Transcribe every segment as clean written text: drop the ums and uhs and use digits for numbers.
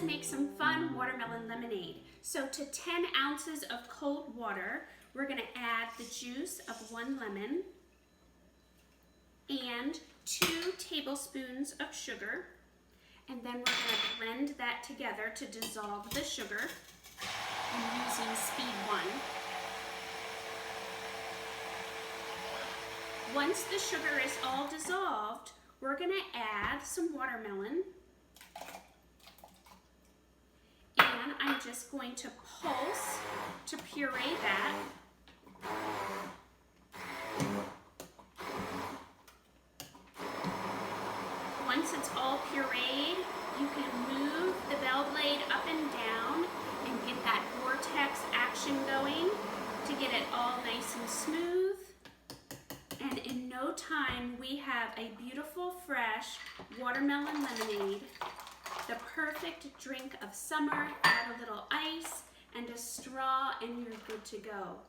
make some fun watermelon lemonade. So to 10 ounces of cold water, we're gonna add the juice of 1 lemon and 2 tablespoons of sugar. And then we're gonna blend that together to dissolve the sugar. I'm using speed 1. Once the sugar is all dissolved, we're gonna add some watermelon. And I'm just going to pulse to puree that. Once it's all pureed, you can move the bell blade up and down and get that vortex action going to get it all nice and smooth. And in no time, we have a beautiful, fresh watermelon lemonade, the perfect drink of summer. Add a little ice and a straw and you're good to go.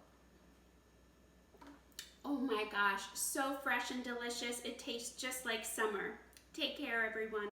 Oh my gosh, so fresh and delicious. It tastes just like summer. Take care, everyone.